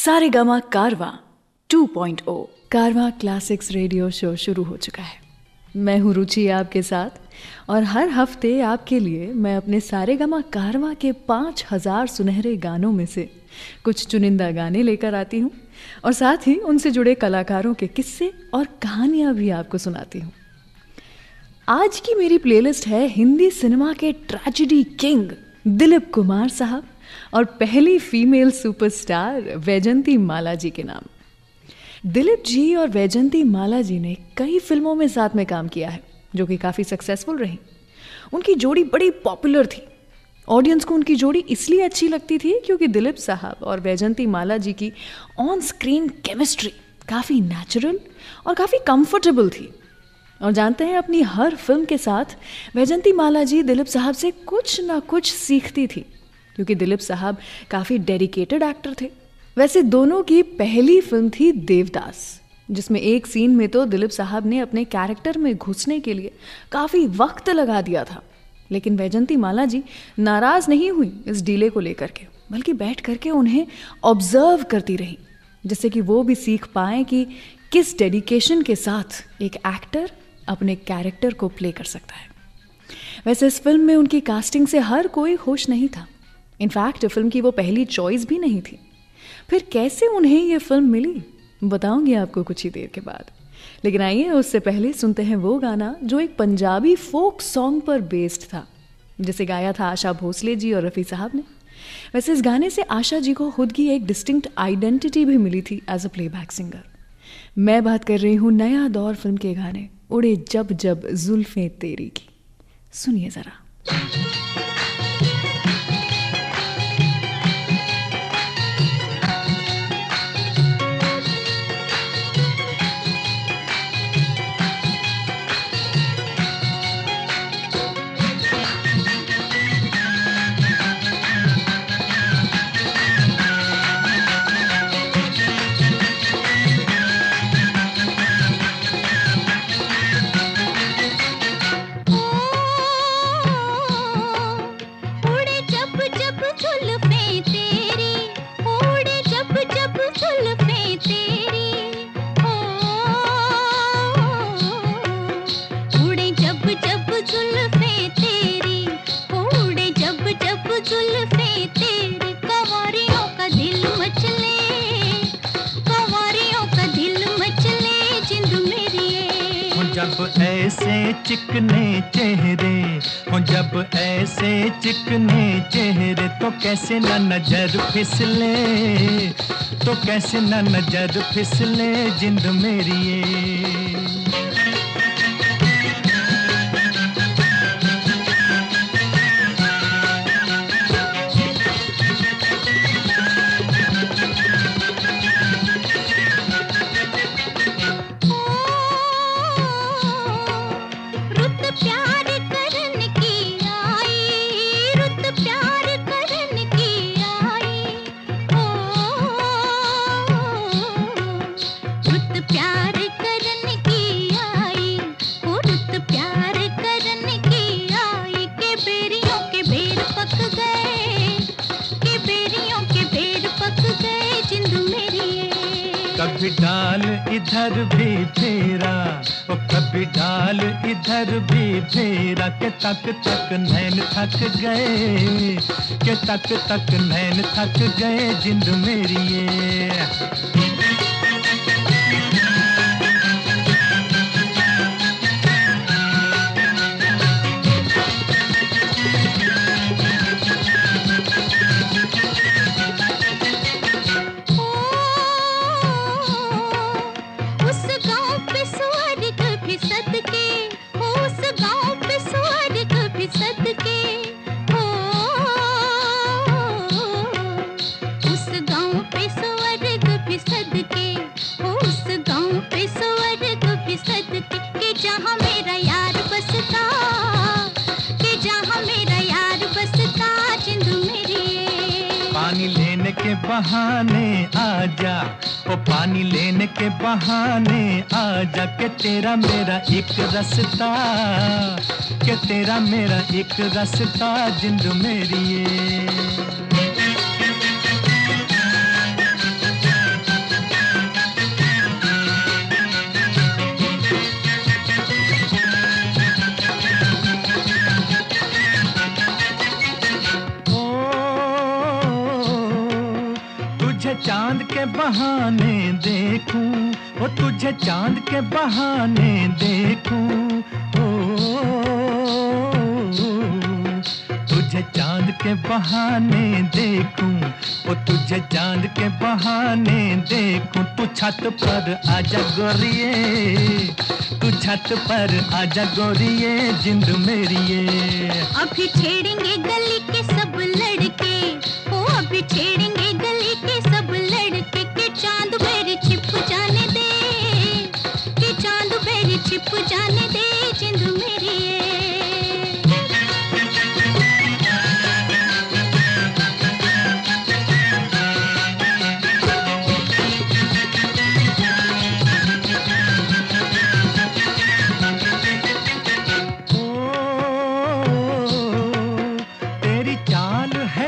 सारेगामा कारवां 2.0 कारवां classics radio show शुरू हो चुका है। मैं हूँ रुचि आपके साथ और हर हफ्ते आपके लिए मैं अपने सारेगामा कारवां के 5000 सुनहरे गानों में से कुछ चुनिंदा गाने लेकर आती हूँ और साथ ही उनसे जुड़े कलाकारों के किस्से और कहानियाँ भी आपको सुनाती हूँ। आज की मेरी प्लेलिस्ट है हिंदी सिनेमा के ट्रेजेडी किंग दिलीप कुमार साहब और पहली फीमेल सुपरस्टार वैजंती माला जी के नाम। दिलीप जी और वैजंती माला जी ने कई फिल्मों में साथ में काम किया है जो कि काफ़ी सक्सेसफुल रही। उनकी जोड़ी बड़ी पॉपुलर थी। ऑडियंस को उनकी जोड़ी इसलिए अच्छी लगती थी क्योंकि दिलीप साहब और वैजंती माला जी की ऑन स्क्रीन केमिस्ट्री काफ़ी नेचुरल और काफ़ी कंफर्टेबल थी। और जानते हैं, अपनी हर फिल्म के साथ वैजंती माला जी दिलीप साहब से कुछ ना कुछ सीखती थी क्योंकि दिलीप साहब काफ़ी डेडिकेटेड एक्टर थे। वैसे दोनों की पहली फिल्म थी देवदास, जिसमें एक सीन में तो दिलीप साहब ने अपने कैरेक्टर में घुसने के लिए काफ़ी वक्त लगा दिया था, लेकिन वैजंती माला जी नाराज़ नहीं हुई इस डीले को लेकर के, बल्कि बैठ करके उन्हें ऑब्जर्व करती रही, जिससे कि वो भी सीख पाएँ कि किस डेडिकेशन के साथ एक एक्टर अपने कैरेक्टर को प्ले कर सकता है। वैसे इस फिल्म में उनकी कास्टिंग से हर कोई खुश नहीं था। इनफैक्ट फिल्म की वो पहली चॉइस भी नहीं थी। फिर कैसे उन्हें ये फिल्म मिली बताऊंगी आपको कुछ ही देर के बाद। लेकिन आइए उससे पहले सुनते हैं वो गाना जो एक पंजाबी फोक सॉन्ग पर बेस्ड था, जिसे गाया था आशा भोसले जी और रफ़ी साहब ने। वैसे इस गाने से आशा जी को खुद की एक डिस्टिंक्ट आइडेंटिटी भी मिली थी एज अ प्लेबैक सिंगर। मैं बात कर रही हूँ नया दौर फिल्म के गाने उड़े जब जब जुल्फें तेरी की। सुनिए जरा। जब ऐसे चिकने चेहरे हो, जब ऐसे चिकने चेहरे तो कैसे ना नजर फिसले, तो कैसे ना नजर फिसले जिंद मेरी ये। कभी डाल इधर भी फेरा, ओ कभी डाल इधर भी फेरा, के तक तक नैन थक गए, के तक तक नैन थक गए जिंद मेरी ये। पानी लेने के बहाने आजा, ओ पानी लेने के बहाने आजा, के तेरा मेरा एक रास्ता, के तेरा मेरा एक रास्ता जिंद मेरी ये। तुझे चांद के बहाने देखूं, ओ तुझे चांद के बहाने देखूं, ओ तुझे चांद के बहाने देखूं, ओ तुझे चांद के बहाने देखूं। तू छत पर आजा गोरिये, तू छत पर आजा गोरिये, जिंद मेरिये। अभी छेड़ेंगे गली के सब लड़के, ओ अभी छेड़ेंगे गली के सब लड़के, के चांद मेरे छिप जाने दे, के चांद मेरे छिप जाने दे, जिंद मेरी है।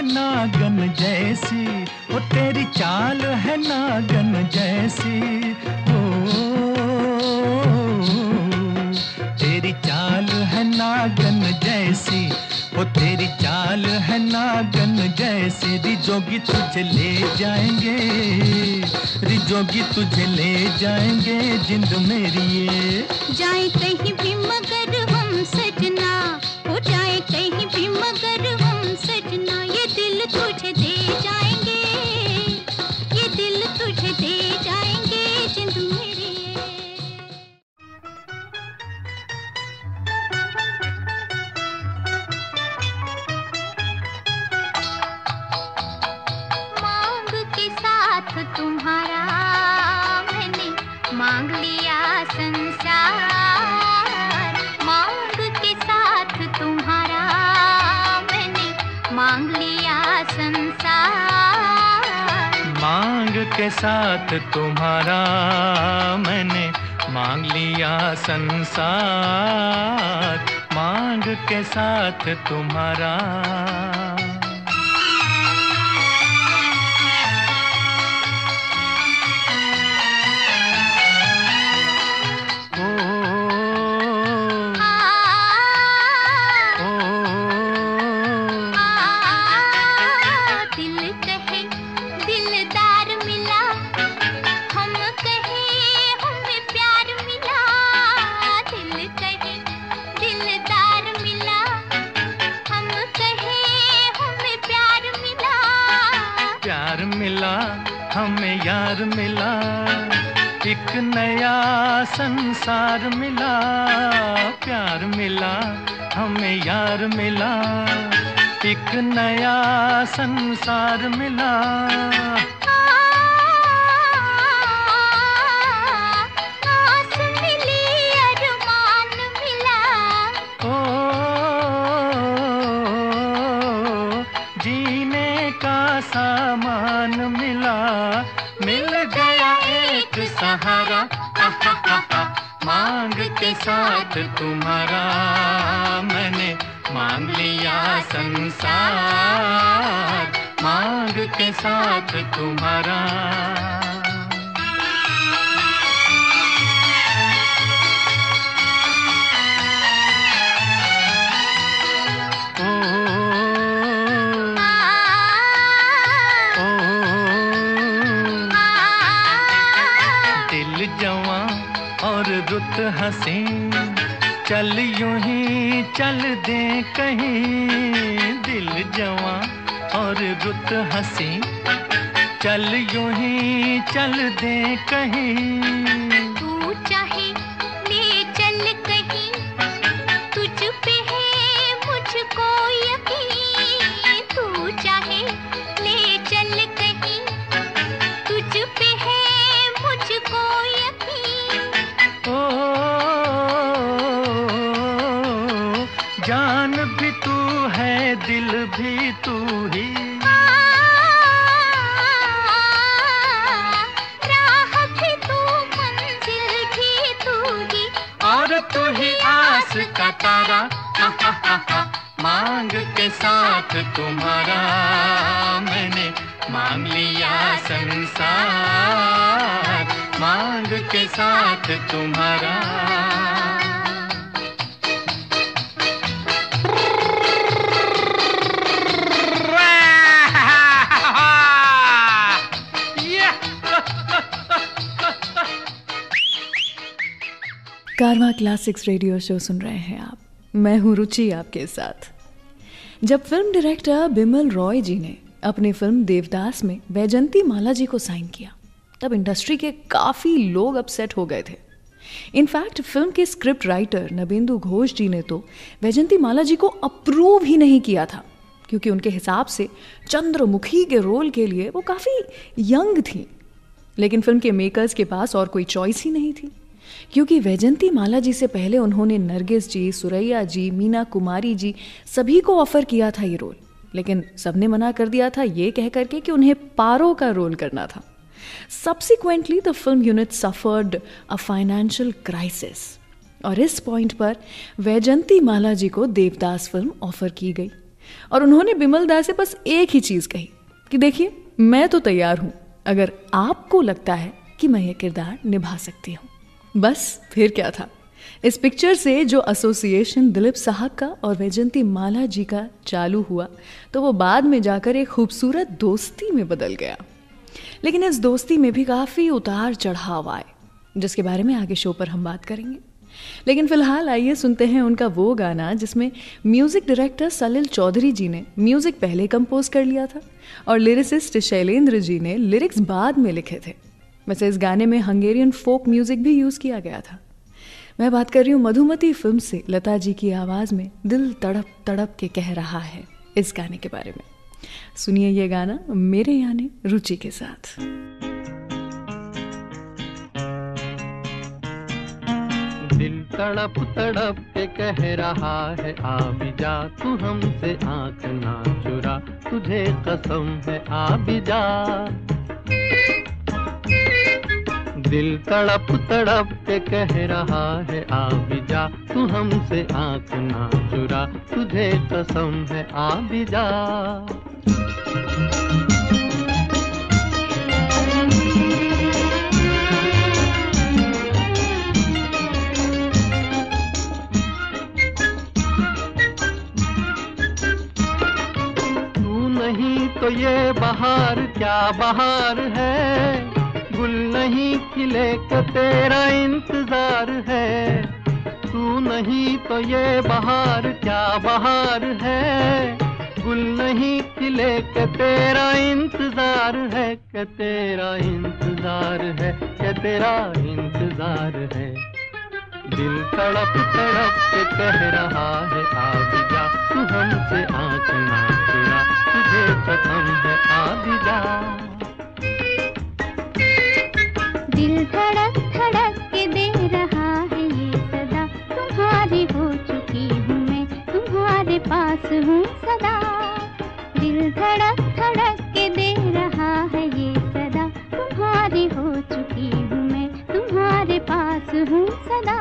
नागन जैसी, ओ तेरी चाल है नागन जैसी, ओ तेरी चाल है नागन जैसी, ओ तेरी चाल है नागन जैसी। रिजोगी तुझे ले जाएंगे, रिजोगी तुझे ले जाएंगे, जिंद मेरी ये। जाए कहीं भी मगर हम सजना, हो जाए कहीं भी मगर हम सजना, ये दिल तुझे दे जाएंगे, ये दिल तुझे दे जाएंगे, जिंद मेरी है। मांग के साथ तुम्हारा मैंने मांग लिया संसार, मांग के साथ तुम्हारा मैंने मांग लिया संसार, मांग के साथ तुम्हारा मैंने मांग लिया संसार, मांग के साथ तुम्हारा। हमें यार मिला, एक नया संसार मिला, प्यार मिला, हमें यार मिला, एक नया संसार मिला। आस मिली, अरमान मिला, ओ जीने का सामान मिला, मिल गया एक सहारा, मांग के साथ तुम्हारा मैंने मांग लिया संसार, मांग के साथ तुम्हारा। रुत हंसी चल यूं ही चल दे कहीं, दिल जवां और रुत हंसी चल यूं ही चल दे कहीं। तू चाहे ले चल कहीं, तुझ पे है मुझको यकीन, तू चाहे ले चल कहीं, तुझ पे है मुझको यकीन। जान भी तू है, दिल भी तू ही, राह भी तू, मंजिल भी तू ही, और तू ही आस का तारा। मांग के साथ तुम्हारा मैंने मांग लिया संसार, मांग के साथ तुम्हारा। कारवां क्लासिक्स रेडियो शो सुन रहे हैं आप। मैं हूं रुचि आपके साथ। जब फिल्म डायरेक्टर बिमल रॉय जी ने अपनी फिल्म देवदास में वैजंती माला जी को साइन किया, तब इंडस्ट्री के काफ़ी लोग अपसेट हो गए थे। इनफैक्ट फिल्म के स्क्रिप्ट राइटर नबेंदु घोष जी ने तो वैजंती माला जी को अप्रूव ही नहीं किया था, क्योंकि उनके हिसाब से चंद्रमुखी के रोल के लिए वो काफ़ी यंग थी। लेकिन फिल्म के मेकर्स के पास और कोई चॉइस ही नहीं थी, क्योंकि वैजंती माला जी से पहले उन्होंने नरगिस जी, सुरैया जी, मीना कुमारी जी सभी को ऑफर किया था ये रोल, लेकिन सबने मना कर दिया था ये कह करके कि उन्हें पारो का रोल करना था। Subsequently, the film unit suffered a financial crisis और इस पॉइंट पर वैजंती माला जी को देवदास फिल्म ऑफर की गई और उन्होंने बिमल दा से बस एक ही चीज़ कही कि देखिए, मैं तो तैयार हूँ अगर आपको लगता है कि मैं ये किरदार निभा सकती हूँ। बस फिर क्या था, इस पिक्चर से जो एसोसिएशन दिलीप साहब का और वैजंती माला जी का चालू हुआ, तो वो बाद में जाकर एक खूबसूरत दोस्ती में बदल गया। लेकिन इस दोस्ती में भी काफ़ी उतार चढ़ाव आए, जिसके बारे में आगे शो पर हम बात करेंगे। लेकिन फिलहाल आइए सुनते हैं उनका वो गाना जिसमें म्यूज़िक डायरेक्टर सलिल चौधरी जी ने म्यूज़िक पहले कंपोज कर लिया था और लिरिसिस्ट शैलेंद्र जी ने लिरिक्स बाद में लिखे थे। वैसे इस गाने में हंगेरियन फोक म्यूज़िक भी यूज़ किया गया था। मैं बात कर रही हूँ मधुमती फिल्म से लता जी की आवाज़ में दिल तड़प तड़प के कह रहा है इस गाने के बारे में। सुनिए ये गाना मेरे यानी रुचि के साथ। दिल तड़प तड़प के कह रहा है आ भी जा, तू हमसे आंख ना चुरा, तुझे कसम है आ भी जा। दिल तड़प तड़प के कह रहा है आ भी जा, तू हमसे आंख ना चुरा, तुझे कसम है आ भी जा। तू नहीं तो ये बहार क्या बहार है, गुल नहीं खिले के तेरा इंतजार है। तू नहीं तो ये बहार क्या बहार है, गुल नहीं खिले के तेरा इंतजार है, के तेरा इंतजार है, के तेरा इंतजार है। दिल तड़प तड़प के कह रहा है आ भी जा, तू हमसे आंख ना चुरा, तुझे कसम है आ भी जा। दिल धड़क धड़क के दे रहा है ये सदा, तुम्हारी हो चुकी हूँ मैं, तुम्हारे पास हूँ सदा। दिल धड़क धड़क के दे रहा है ये सदा, तुम्हारी हो चुकी हूँ मैं, तुम्हारे पास हूँ सदा।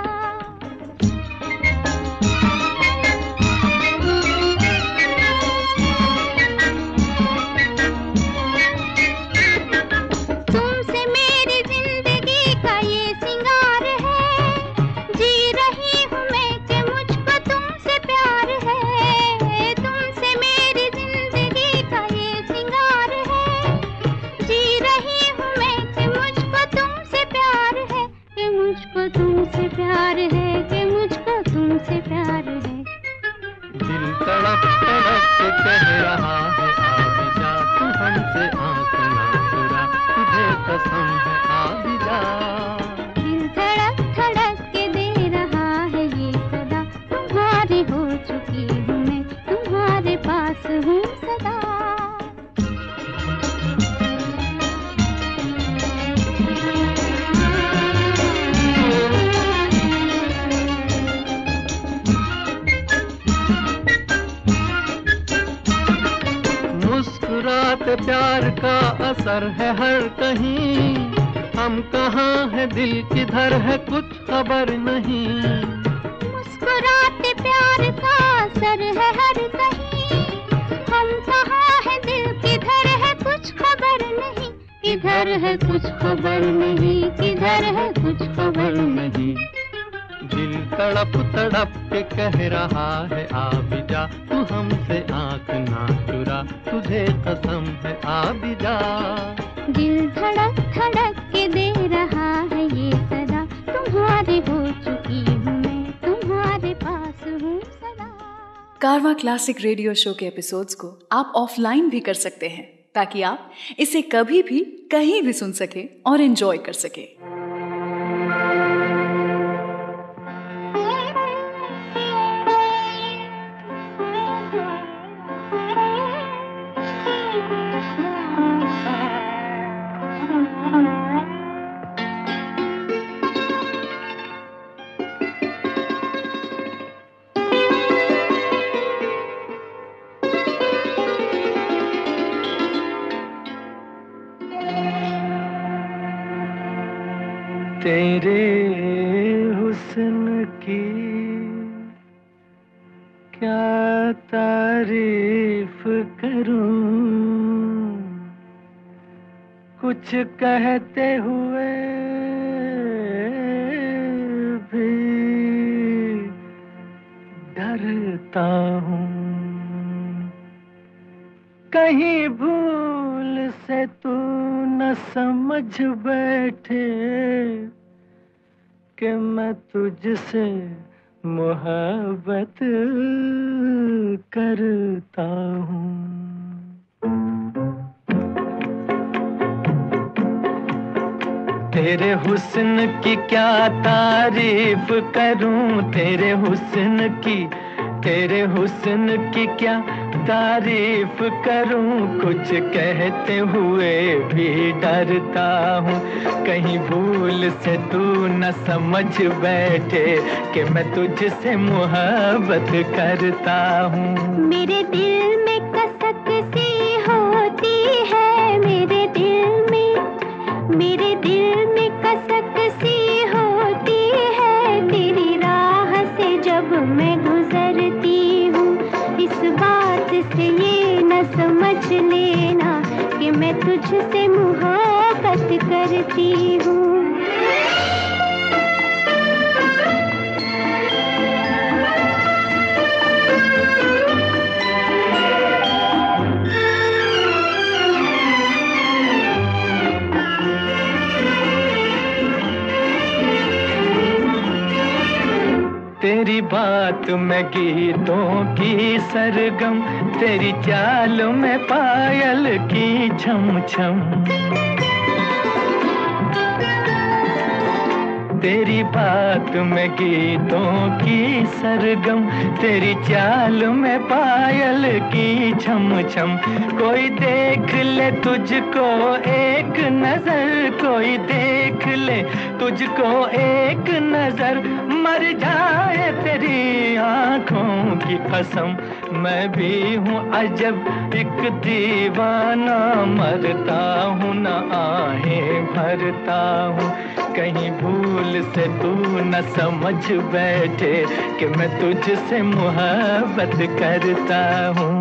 प्यार का असर है हर कहीं, हम कहाँ है दिल किधर है कुछ खबर नहीं। मुस्कुराते प्यार का असर है हर कहीं, हम कहाँ है दिल किधर है कुछ खबर नहीं। किधर है कुछ खबर नहीं, किधर है कुछ खबर नहीं। दिल तड़प तड़प के कह रहा है आ भी जा, तू हमसे आंख ना चुरा, तुझे कसम है आ भी जा। दिल धड़क धड़क के दे रहा है ये सदा, तुम्हारी हो चुकी कारवां क्लासिक रेडियो शो के एपिसोड्स को आप ऑफलाइन भी कर सकते हैं, ताकि आप इसे कभी भी कहीं भी सुन सके और एंजॉय कर सके। तेरे हुस्न की क्या तारीफ करूं, कुछ कहते हुए भी डरता हूँ। कहीं भूल से तू न समझ बैठे कि मैं तुझसे मोहब्बत करता हूँ। तेरे हुस्न की क्या तारीफ करूं, तेरे हुस्न की क्या तारीफ करूं, कुछ कहते हुए भी डरता हूँ। कहीं भूल से तू न समझ बैठे कि मैं तुझसे मोहब्बत करता हूँ। मेरे दिल में कसक सी होती है, मेरे दिल में कसक सी होती है, तेरी राह से जब मैं गुजरती हूँ। इस बात से ये न समझ लेना कि मैं तुझसे मोहब्बत करती हूँ। तेरी बात में गीतों की सरगम, तेरी चाल में पायल की छम छम। तेरी बात में गीतों की सरगम, तेरी चाल में पायल की छम छम। कोई देख ले तुझको एक नजर, कोई देख ले तुझको एक नजर, मर जाए तेरी आंखों की कसम। मैं भी हूँ अजब एक दीवाना, मरता हूँ न आहें भरता हूँ। कहीं भूल से तू न समझ बैठे कि मैं तुझसे मोहब्बत करता हूँ।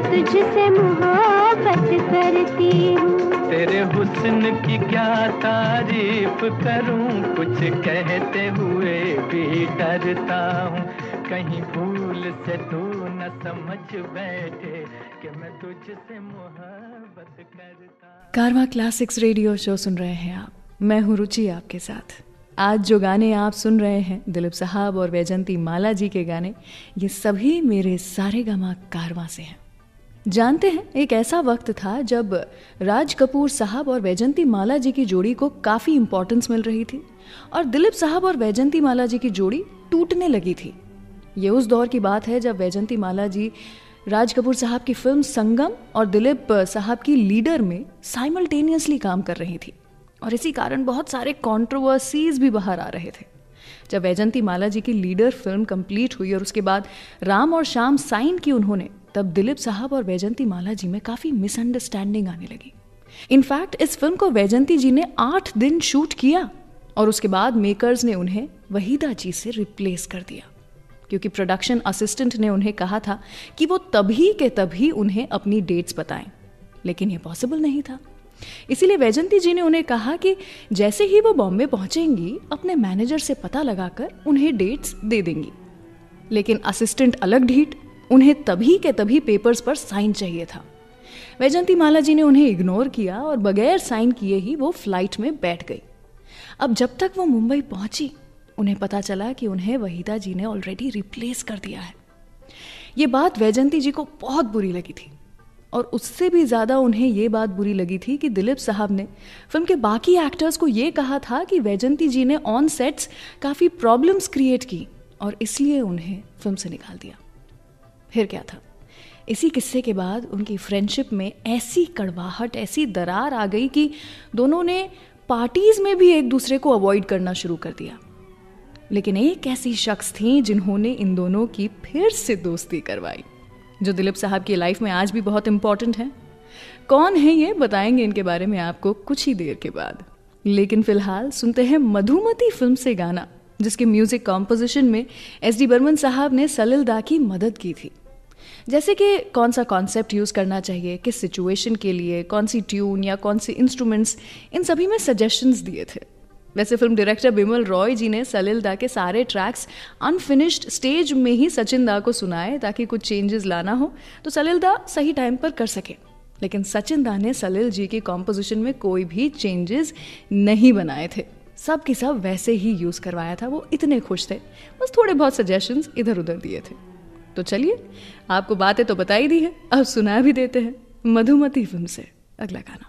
तुझसे मोहब्बत करती हूँ। तेरे हुस्न की क्या तारीफ करूं, कुछ कहते हुए भी डरता हूँ। कहीं भूल से तू न समझ बैठे कि मैं तुझसे मोहब्बत करता। कारवां क्लासिक्स रेडियो शो सुन रहे हैं आप, मैं हूँ रुचि आपके साथ। आज जो गाने आप सुन रहे हैं दिलीप साहब और वैजंती माला जी के गाने, ये सभी मेरे सारेगामा कारवां से हैं। जानते हैं, एक ऐसा वक्त था जब राज कपूर साहब और वैजंती माला जी की जोड़ी को काफ़ी इंपॉर्टेंस मिल रही थी और दिलीप साहब और वैजंती माला जी की जोड़ी टूटने लगी थी। ये उस दौर की बात है जब वैजंती माला जी राज कपूर साहब की फिल्म संगम और दिलीप साहब की लीडर में साइमल्टेनियसली काम कर रही थी और इसी कारण बहुत सारे कंट्रोवर्सीज भी बाहर आ रहे थे। जब वैजंती माला जी की लीडर फिल्म कंप्लीट हुई और उसके बाद राम और श्याम साइन की उन्होंने, तब दिलीप साहब और वैजंती माला जी में काफ़ी मिसअंडरस्टैंडिंग आने लगी। इनफैक्ट इस फिल्म को वैजंती जी ने 8 दिन शूट किया और उसके बाद मेकर्स ने उन्हें वहीदा जी से रिप्लेस कर दिया, क्योंकि प्रोडक्शन असिस्टेंट ने उन्हें कहा था कि वो तभी के तभी उन्हें अपनी डेट्स बताएं, लेकिन ये पॉसिबल नहीं था। इसीलिए वैजंती जी ने उन्हें कहा कि जैसे ही वो बॉम्बे पहुंचेंगी अपने मैनेजर से पता लगाकर उन्हें डेट्स दे देंगी। लेकिन असिस्टेंट अलग ढीठ, उन्हें तभी के तभी पेपर्स पर साइन चाहिए था। वैजंती माला जी ने उन्हें इग्नोर किया और बगैर साइन किए ही वो फ्लाइट में बैठ गई। अब जब तक वो मुंबई पहुंची उन्हें पता चला कि उन्हें वहीदा जी ने ऑलरेडी रिप्लेस कर दिया है। ये बात वैजंती जी को बहुत बुरी लगी थी और उससे भी ज़्यादा उन्हें ये बात बुरी लगी थी कि दिलीप साहब ने फिल्म के बाकी एक्टर्स को ये कहा था कि वैजंती जी ने ऑन सेट्स काफ़ी प्रॉब्लम्स क्रिएट की और इसलिए उन्हें फिल्म से निकाल दिया। फिर क्या था, इसी किस्से के बाद उनकी फ्रेंडशिप में ऐसी कड़वाहट, ऐसी दरार आ गई कि दोनों ने पार्टीज़ में भी एक दूसरे को अवॉइड करना शुरू कर दिया। लेकिन एक ऐसी शख्स थी जिन्होंने इन दोनों की फिर से दोस्ती करवाई, जो दिलीप साहब की लाइफ में आज भी बहुत इंपॉर्टेंट है। कौन है ये बताएंगे इनके बारे में आपको कुछ ही देर के बाद। लेकिन फिलहाल सुनते हैं मधुमती फिल्म से गाना, जिसके म्यूजिक कॉम्पोजिशन में SD बर्मन साहब ने सलिल दा की मदद की थी। जैसे कि कौन सा कॉन्सेप्ट यूज़ करना चाहिए, किस सिचुएशन के लिए, कौन सी ट्यून या कौन सी इंस्ट्रूमेंट्स, इन सभी में सजेशंस दिए थे। वैसे फिल्म डायरेक्टर बिमल रॉय जी ने सलिल दा के सारे ट्रैक्स अनफिनिश्ड स्टेज में ही सचिन दा को सुनाए ताकि कुछ चेंजेस लाना हो तो सलिल दा सही टाइम पर कर सके। लेकिन सचिन दा ने सलिल जी की कॉम्पोजिशन में कोई भी चेंजेस नहीं बनाए थे, सब की सब वैसे ही यूज़ करवाया था। वो इतने खुश थे, बस थोड़े बहुत सजेशंस इधर उधर दिए थे। तो चलिए, आपको बातें तो बताई दी है, अब सुना भी देते हैं मधुमती फिल्म से अगला गाना।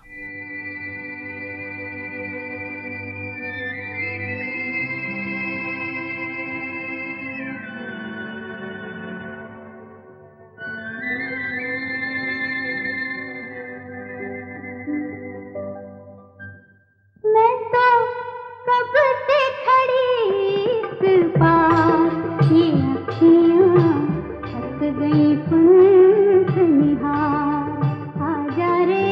निहार आजा रे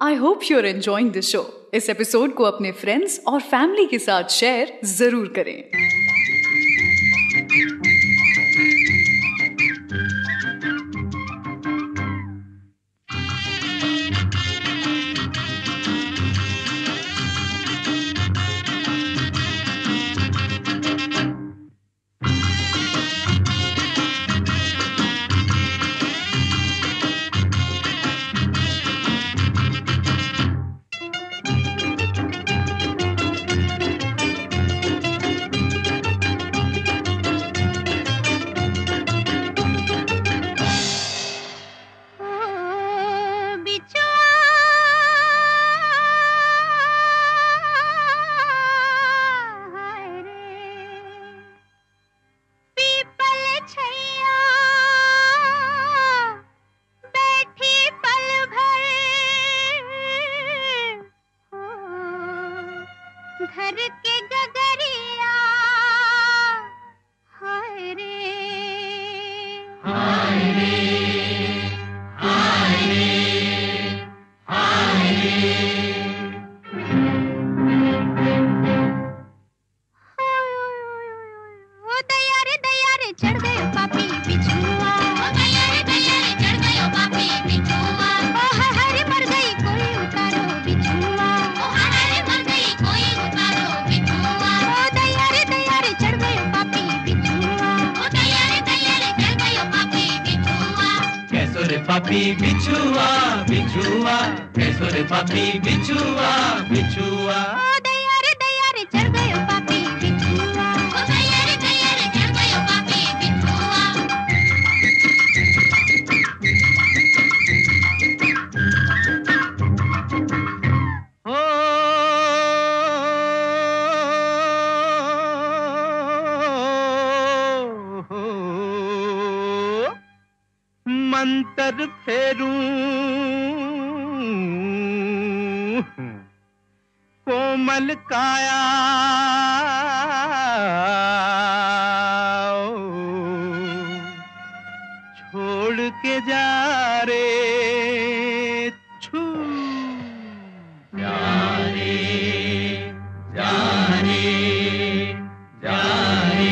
I hope you are enjoying this show. इस एपिसोड को अपने फ्रेंड्स और फैमिली के साथ शेयर जरूर करें। घर के गगरिया हाय रे हाय रे हाय रे हाय रे दया रे चढ़ गए पापी बिछुआ दया रे चढ़ गए पापी बिछुआ ओ हरे मर गई कोई उतारो बिछुआ ओ हरे मर गई कोई उतारो बिछुआ ओ दया रे चढ़ गए पापी बिछुआ ओ दया रे चढ़ गए पापी बिछुआ कैसो रे पापी बिछुआ बिछुआ कैसो रे पापी बिछुआ बिछुआ ओ दया रे चढ़ गए पापी बिछुआ ओ दया रे चढ़ गए पापी बिछुआ मंतर फेरूं कोमल काया छोड़ के जा रे छू जा रे जा रे जा रे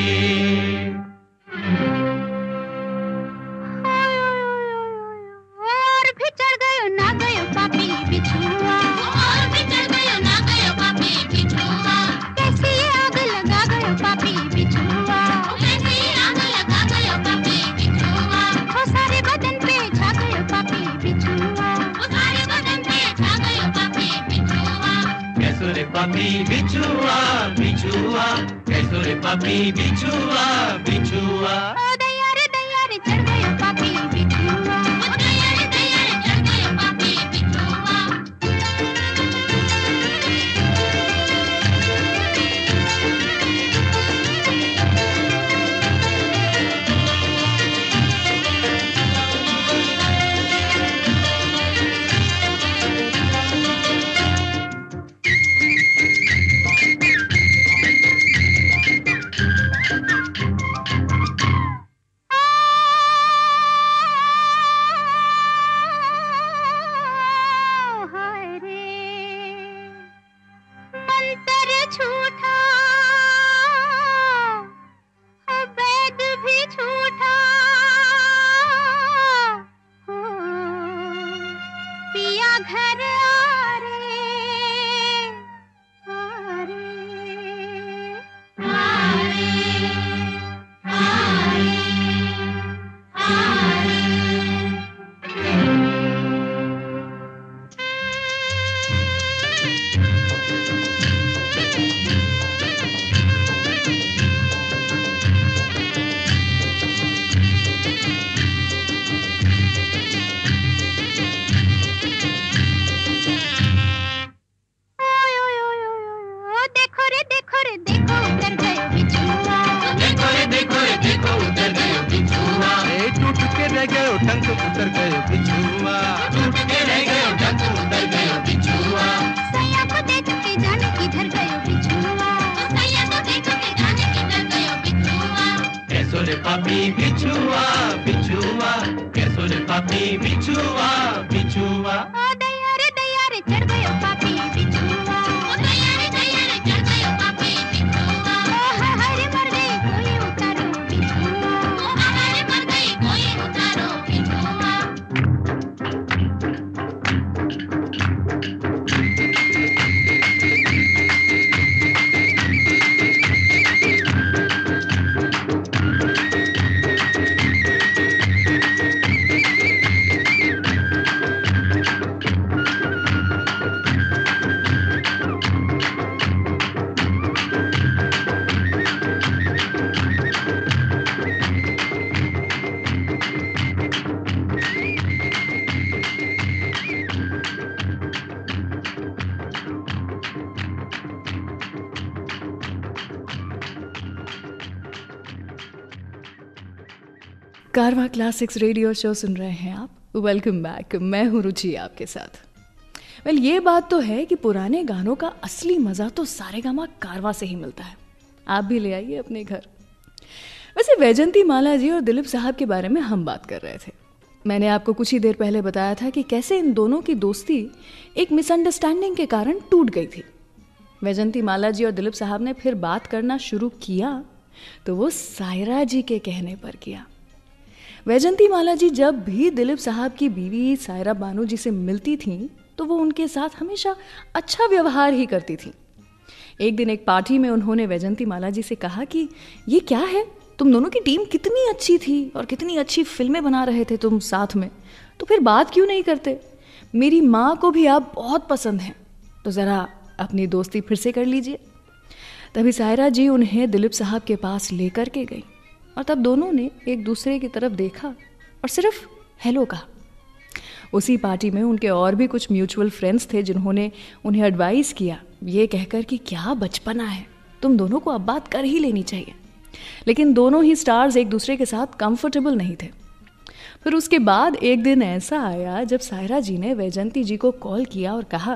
और भी चढ़ गयो ना गयो पापी बिछुआ और भी चढ़ गयो ना गयो पापी बिछुआ कैसी आग लगा गयो पापी बिछुआ कैसी आग लगा गयो पापी बिछुआ ओ सारे बदन पे छा गयो पापी बिछुआ ओ सारे बदन पे छा गयो पापी बिछुआ कैसो रे पापी बिछुआ बिछुआ कैसो रे पापी बिछुआ बिछुआ ओ दया रे चढ़ गयो पापी बिछुआ ओ दया रे चढ़ गयो पापी बिछुआ झूठा, वैद भी झूठा, पिया घर आ रे, आ रे, आ रे, आ रे, आ रे। टंक उतर गए बिछुआ, टूट के रह गए टंक उतर गए बिछुआ। सैया को देख के जाने किधर गए बिछुआ, सैया को देख के जाने किधर गए बिछुआ। कैसो रे पापी बिछुआ, बिछुआ, कैसो रे पापी बिछुआ, बिछुआ। ओ दया रे चढ़ गए पापी बिछुआ, ओ दया रे चढ़ गए पापी बिछुआ। ओ हरे मर गए कोई उतारो बिछुआ, ओ हरे मर गए कोई उतारो बिछुआ। कारवां क्लासिक्स रेडियो शो सुन रहे हैं आप। वेलकम बैक, मैं हूँ रुचि आपके साथ। ये बात तो है कि पुराने गानों का असली मज़ा तो सारेगामा कारवां से ही मिलता है। आप भी ले आइए अपने घर। वैसे वैजंती माला जी और दिलीप साहब के बारे में हम बात कर रहे थे। मैंने आपको कुछ ही देर पहले बताया था कि कैसे इन दोनों की दोस्ती एक मिसअंडरस्टैंडिंग के कारण टूट गई थी। वैजंती माला जी और दिलीप साहब ने फिर बात करना शुरू किया तो वो सायरा जी के कहने पर किया। वैजंती माला जी जब भी दिलीप साहब की बीवी सायरा बानू जी से मिलती थीं तो वो उनके साथ हमेशा अच्छा व्यवहार ही करती थीं। एक दिन एक पार्टी में उन्होंने वैजंती माला जी से कहा कि ये क्या है, तुम दोनों की टीम कितनी अच्छी थी और कितनी अच्छी फिल्में बना रहे थे तुम साथ में, तो फिर बात क्यों नहीं करते? मेरी माँ को भी आप बहुत पसंद हैं, तो ज़रा अपनी दोस्ती फिर से कर लीजिए। तभी सायरा जी उन्हें दिलीप साहब के पास लेकर के गई और तब दोनों ने एक दूसरे की तरफ देखा और सिर्फ हेलो कहा। उसी पार्टी में उनके और भी कुछ म्यूचुअल फ्रेंड्स थे जिन्होंने उन्हें एडवाइस किया ये कहकर कि क्या बचपना है, तुम दोनों को अब बात कर ही लेनी चाहिए। लेकिन दोनों ही स्टार्स एक दूसरे के साथ कंफर्टेबल नहीं थे। फिर उसके बाद एक दिन ऐसा आया जब सायरा जी ने वैजंती जी को कॉल किया और कहा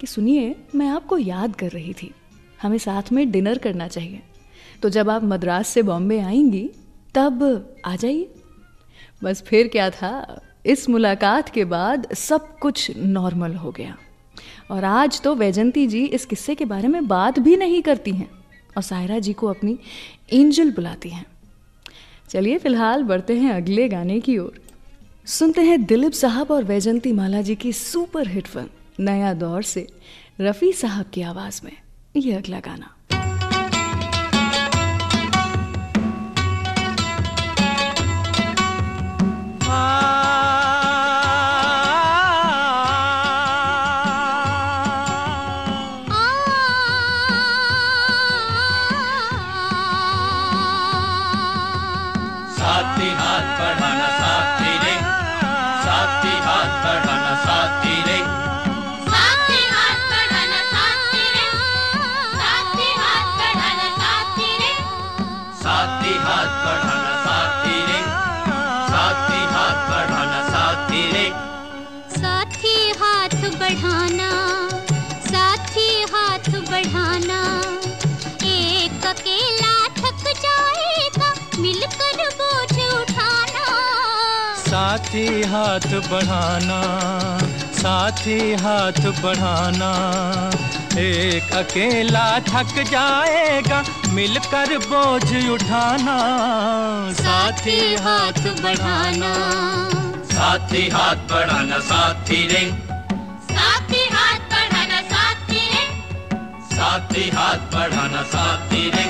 कि सुनिए, मैं आपको याद कर रही थी, हमें साथ में डिनर करना चाहिए, तो जब आप मद्रास से बॉम्बे आएंगी तब आ जाइए। बस फिर क्या था, इस मुलाकात के बाद सब कुछ नॉर्मल हो गया और आज तो वैजंती जी इस किस्से के बारे में बात भी नहीं करती हैं और सायरा जी को अपनी एंजल बुलाती हैं। चलिए फिलहाल बढ़ते हैं अगले गाने की ओर। सुनते हैं दिलीप साहब और वैजंती माला जी की सुपर हिट फिल्म नया दौर से रफ़ी साहब की आवाज़ में ये अगला गाना। साथी हाथ बढ़ाना, साथी हाथ बढ़ाना। एक अकेला थक जाएगा, मिलकर बोझ उठाना। साथी हाथ बढ़ाना, साथी हाथ बढ़ाना साथी रे, साथी हाथ बढ़ाना साथी रे, साथी हाथ बढ़ाना साथी रे।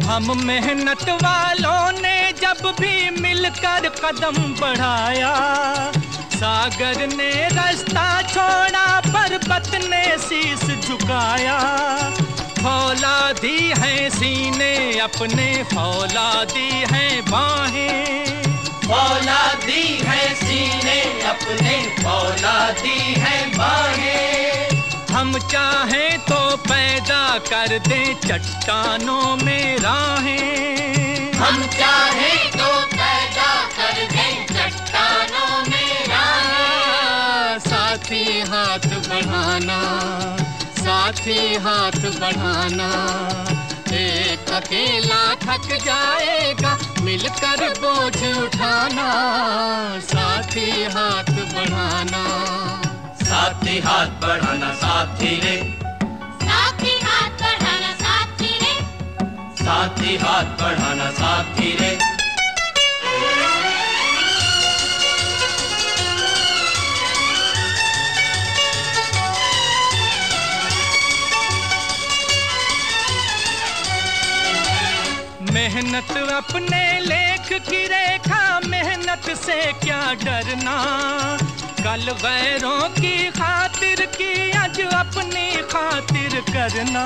हम मेहनत वालों ने जब भी मिलकर कदम बढ़ाया, सागर ने रास्ता छोड़ा, पर्वत ने शीश झुकाया। फौलादी है सीने अपने, फौलादी है बाहें, फौलादी है सीने अपने, फौलादी है बाहें। हम चाहें तो पैदा कर दें चट्टानों में राहें, हम चाहें तो पैदा कर दें चट्टानों में राहें। साथी हाथ बढ़ाना, साथी हाथ बढ़ाना। एक अकेला थक जाएगा, मिलकर बोझ उठाना। साथी हाथ बढ़ाना, साथी हाथ बढ़ाना साथी रे, साथी हाथ बढ़ाना साथी रे, साथी हाथ बढ़ाना साथी रे। मेहनत अपने लेख की रेखा, मेहनत से क्या डरना। कल गैरों की खातिर की, आज अपनी खातिर करना।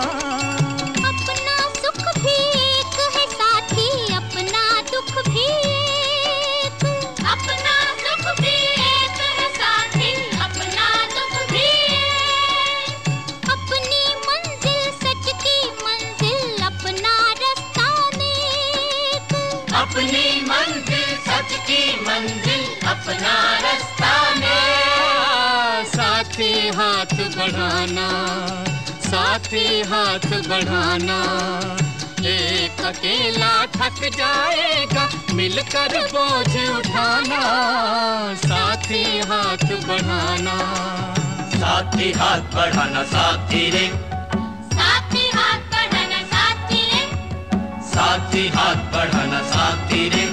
अपना सुख भी एक है साथी, अपना दुख भी एक, अपना सुख भी एक है साथी, अपना दुख भी एक। अपनी मंजिल सच की मंजिल, अपना रास्ता नेक, अपनी मंजिल सच की मंजिल, अपना रास्ता नेक। साथी हाथ बढ़ाना, साथी हाथ बढ़ाना। एक अकेला थक जाएगा, मिलकर बोझ उठाना। साथी हाथ बढ़ाना, साथी हाथ बढ़ाना साथी रे, साथी हाथ बढ़ाना साथी रे, साथी हाथ बढ़ाना साथी रे।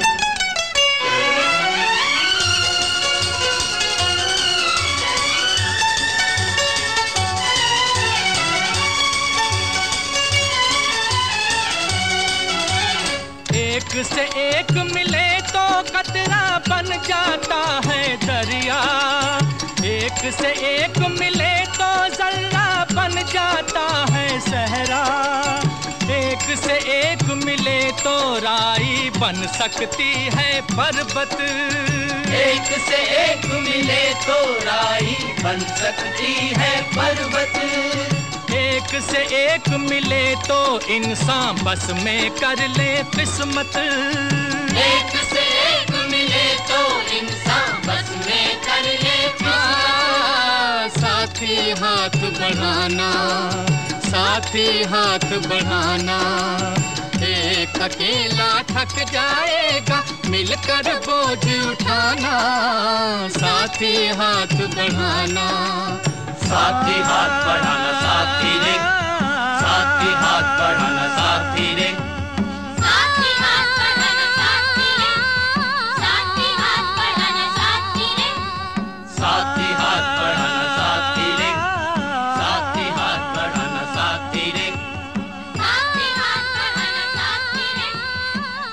एक से एक मिले तो कतरा बन जाता है दरिया, एक से एक मिले तो जर्रा बन जाता है सहरा। एक से एक मिले तो राई बन सकती है पर्वत, एक से एक मिले तो राई बन सकती है पर्वत। एक से एक मिले तो इंसान बस में कर ले किस्मत, एक से एक मिले तो इंसान बस में कर ले किस्मत। साथी हाथ बढ़ाना, साथी हाथ बढ़ाना। एक अकेला थक जाएगा, मिलकर बोझ उठाना। साथी हाथ बढ़ाना, साथी हाथ बढ़ाना साथी रे, साथी हाथ बढ़ाना साथी रे, साथी हाथ बढ़ाना साथी रे, साथी हाथ बढ़ाना साथी रे, साथी हाथ बढ़ाना साथी रे, साथी हाथ बढ़ाना साथी रे, साथी हाथ बढ़ाना साथी रे,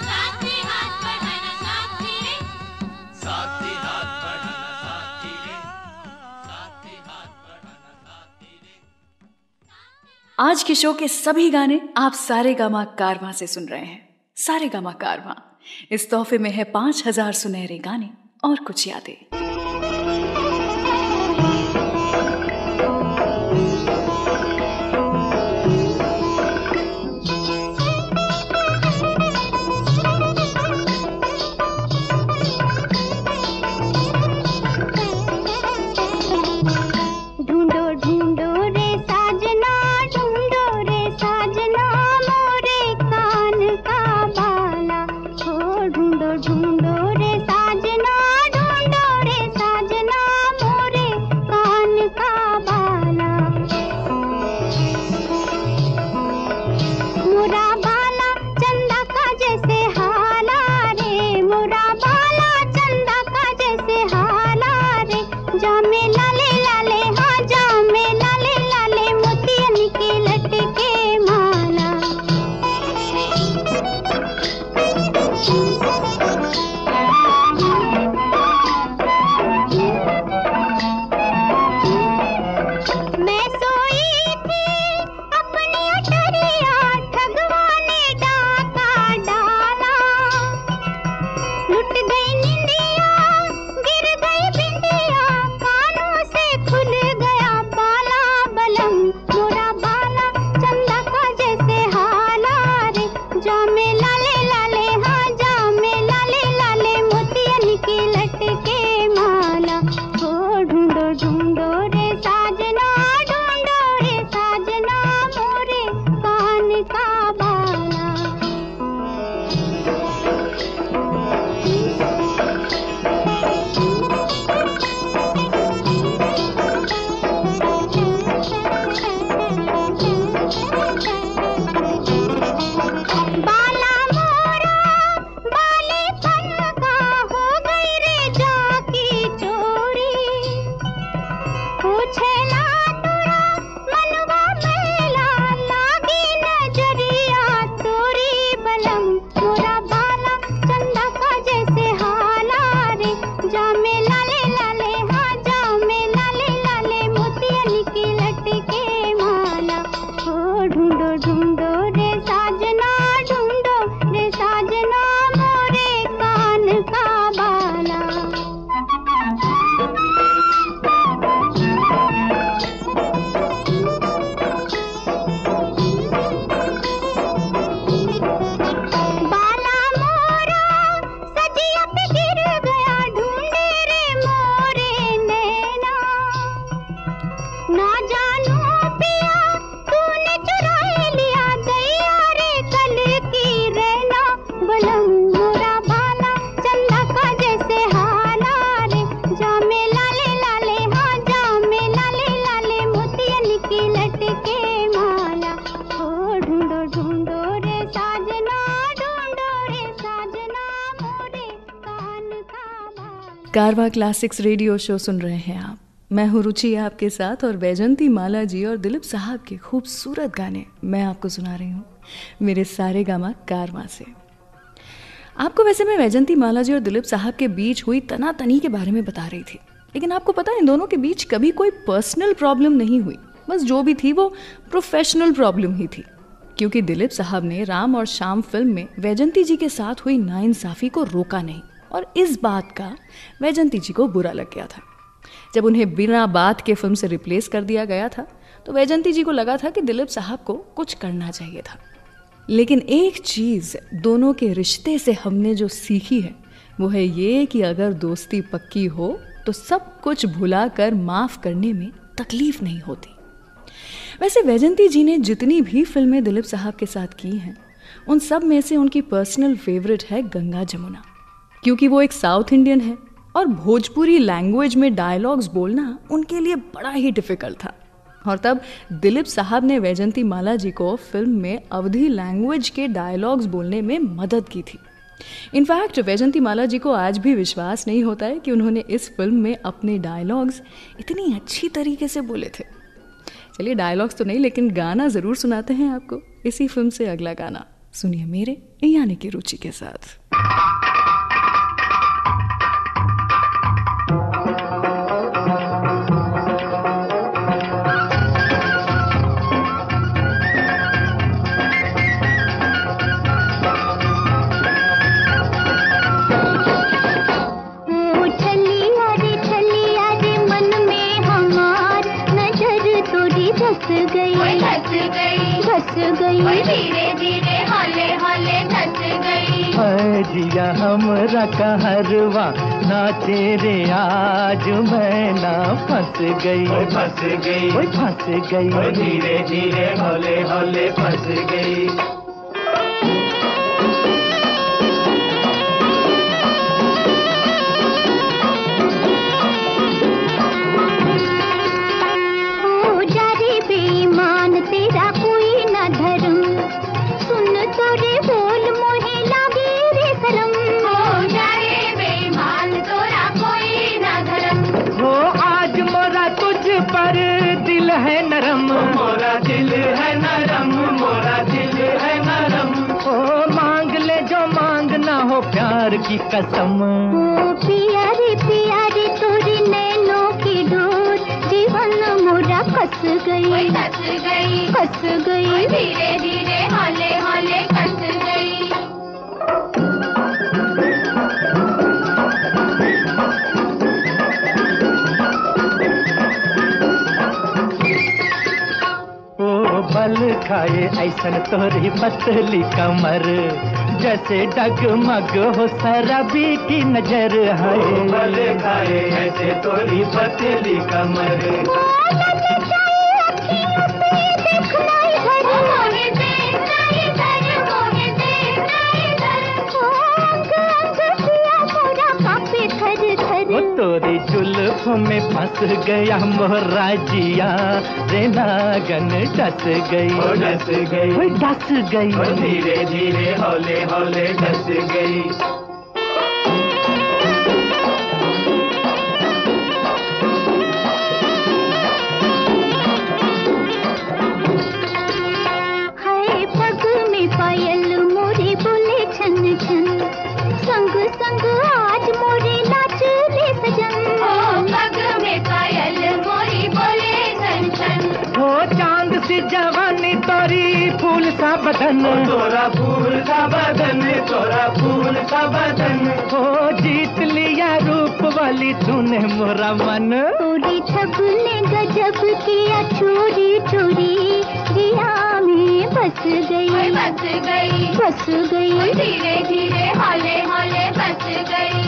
साथी हाथ बढ़ाना साथी रे, साथी हाथ बढ़ाना साथी रे, साथी हाथ बढ़ाना साथी रे। आज के शो के सभी गाने आप सारेगामा कारवां से सुन रहे हैं। सारेगामा कारवां, इस तोहफे में है 5000 सुनहरे गाने और कुछ यादें। ढूंढो ढूंढो रे कारवा क्लासिक्स रेडियो शो सुन रहे हैं आप। मैं हूँ रुचि आपके साथ और वैजंती माला जी और दिलीप साहब के खूबसूरत गाने मैं आपको सुना रही हूँ मेरे सारे गामा कारवा से। आपको वैसे मैं वैजंती माला जी और दिलीप साहब के बीच हुई तनातनी के बारे में बता रही थी, लेकिन आपको पता है इन दोनों के बीच कभी कोई पर्सनल प्रॉब्लम नहीं हुई। बस जो भी थी वो प्रोफेशनल प्रॉब्लम ही थी, क्योंकि दिलीप साहब ने राम और श्याम फिल्म में वैजंती जी के साथ हुई नाइंसाफी को रोका नहीं और इस बात का वैजंती जी को बुरा लग गया था। जब उन्हें बिना बात के फिल्म से रिप्लेस कर दिया गया था तो वैजंती जी को लगा था कि दिलीप साहब को कुछ करना चाहिए था। लेकिन एक चीज़ दोनों के रिश्ते से हमने जो सीखी है वो है ये कि अगर दोस्ती पक्की हो तो सब कुछ भुलाकर माफ़ करने में तकलीफ नहीं होती। वैसे वैजंती जी ने जितनी भी फिल्में दिलीप साहब के साथ की हैं उन सब में से उनकी पर्सनल फेवरेट है गंगा जमुना, क्योंकि वो एक साउथ इंडियन है और भोजपुरी लैंग्वेज में डायलॉग्स बोलना उनके लिए बड़ा ही डिफिकल्ट था। और तब दिलीप साहब ने वैजंती माला जी को फिल्म में अवधी लैंग्वेज के डायलॉग्स बोलने में मदद की थी। इनफैक्ट वैजंती माला जी को आज भी विश्वास नहीं होता है कि उन्होंने इस फिल्म में अपने डायलॉग्स इतनी अच्छी तरीके से बोले थे। चलिए डायलॉग्स तो नहीं लेकिन गाना ज़रूर सुनाते हैं आपको। इसी फिल्म से अगला गाना सुनिए मेरे यानी कि रुचि के साथ। धीरे धीरे हौले हौले धस गई जिया हमरा कहरवा नाचे रे आज मैं ना फंस गई फंस गई फंस गई धीरे धीरे हौले हौले फंस गई। मोरा दिल है नरम मोरा दिल है नरम ओ मांग ले जो मांगना हो प्यार की कसम। प्यारी प्यारी तोरी नैनों की डोर जीवन मोरा कस गई कस गई कस गई धीरे धीरे हौले हौले कस गई। बल खाए ऐसन तोरी पतली कमर जैसे डगमग हो शराबी की नजर है। बल खाए ऐसे तोरी पतली कमर तोरी जुल्फ में फंस गया मोरा जिया रे नागन डस गई डस गई धीरे धीरे हौले हौले डस गई। हाय पग में पायल मोरे बोले छन छन संग संग आज मोरे नाच ले सजन। पग में पायल मोरी बोले छन छन हो चांद सी जवानी तोरी फूल सा बदन तोरा फूल सा बदन तोरा फूल सा बदन हो जीत लिया रूप वाली तूने मोरा मन। तोरी छब ने गजब किया चोरी चोरी जिया में बस गई बस गई बस गई धीरे धीरे हौले हौले बस गई।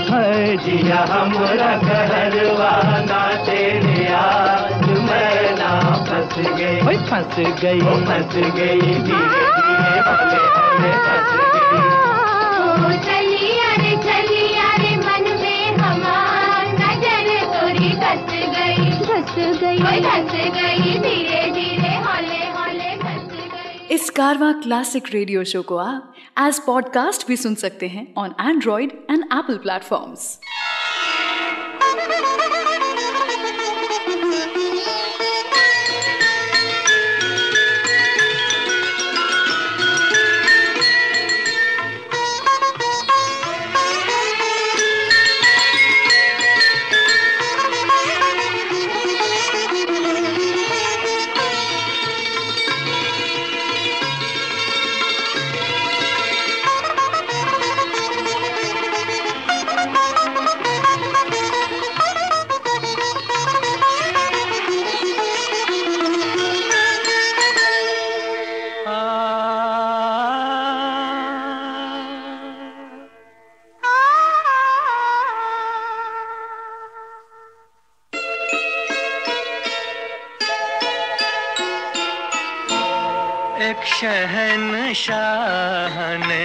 जिया हमरा कहरवा नाचे रे आज मैं ना फंस गई फंस गई फंस गई धीरे धीरे हौले हौले फंस गई। चली अरे मन में हमार नजर तोरी धस गई धीरे धीरे हौले हौले धस गई। इस कारवा क्लासिक रेडियो शो को आप एज पॉडकास्ट भी सुन सकते हैं on Android and Apple platforms. शहंशाह ने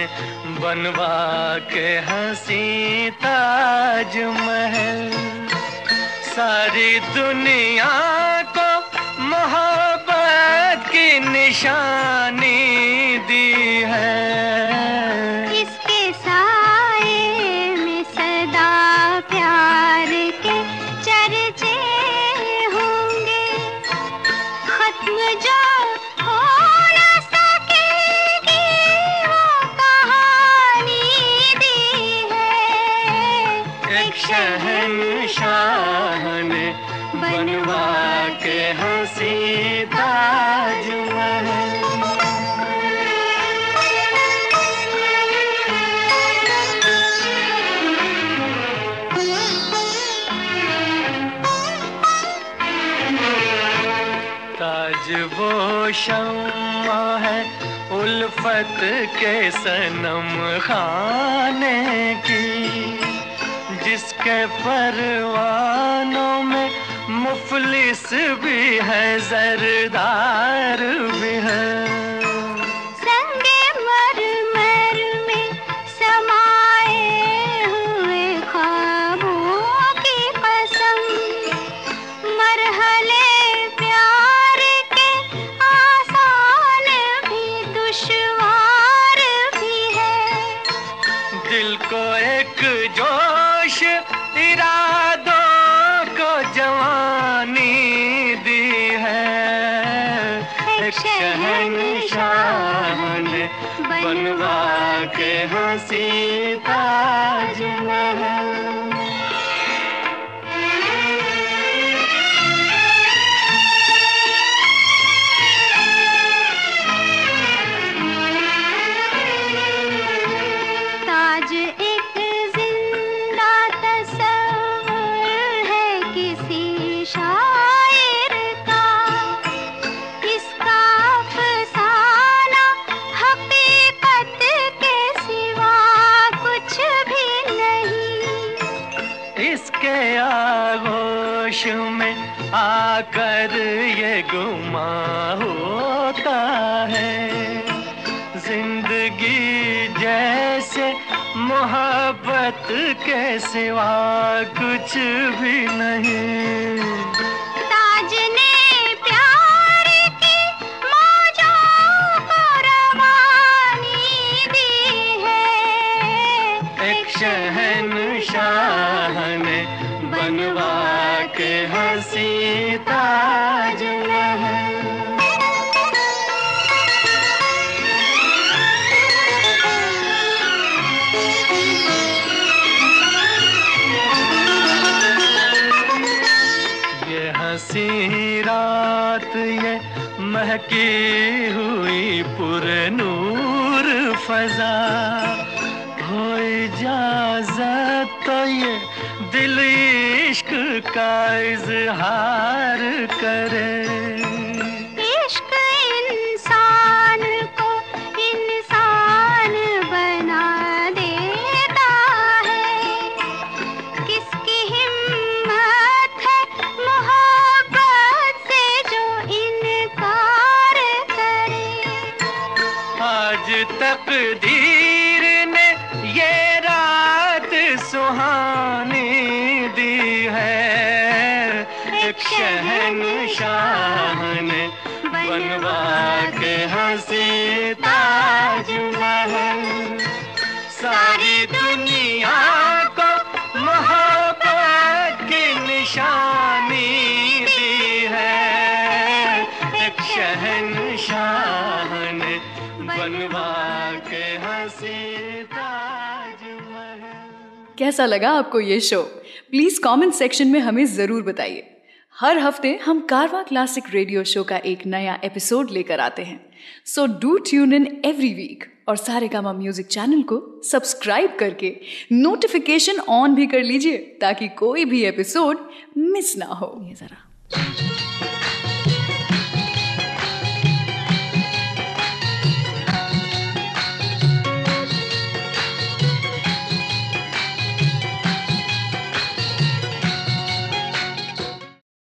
बनवा के हंसी ताजमहल, सारी दुनिया को मोहब्बत की निशानी दी है। इसके साए में सदा प्यार के चर्चे होंगे, खत्म जो हो न सकेगी वो कहानी दी है। एक शहंशाह ने बनवा के हंसी ताजमहल। ताज वो शम्मा है उल्फत के सनम खाने की, जिसके परवानों में मुफलिस भी है जरदार भी है। संगे मरमर में समाए हुए ख्वाबों की कसम, मरहले प्यार के आसान भी दुश्वार भी है। दिल को एक जोश इरादों को जवानी दी है। एक शहंशाह ने बनवा के हंसी ताजमहल। ताज एक जिंदा तस्वीर है किसी शायर का, इसका अफसाना हकीकत के सिवा कुछ भी नहीं। इसके आगोश में आकर ये गुमा होता है, जिंदगी जैसे मोहब्बत के सिवा कुछ भी नहीं। ताज ने प्यार की मौजों को रवानी दी है। एक शहंशाह ने बनवा के हंसी ताजमहल। हंसी रात ये महकी हुई पुरनूर फजा, हो इजाजत तो ये दिल इश्क का इजहार करे। इश्क इंसान को इंसान बना देता है, किसकी हिम्मत है मोहब्बत से जो इनकार करे। आज तकदीर ने ये रात सुहानी दी है। एक शहंशाह ने बनवा के हंसी ताजमहल, सारी दुनिया को मोहब्बत की निशानी दी है। एक शहंशाह ने बनवा के हंसी ताजमहल। कैसा लगा आपको ये शो? प्लीज कमेंट सेक्शन में हमें जरूर बताइए। हर हफ्ते हम कारवां क्लासिक रेडियो शो का एक नया एपिसोड लेकर आते हैं, so do tune in every week और सारेगामा म्यूजिक चैनल को सब्सक्राइब करके नोटिफिकेशन ऑन भी कर लीजिए ताकि कोई भी एपिसोड मिस ना हो। ये जरा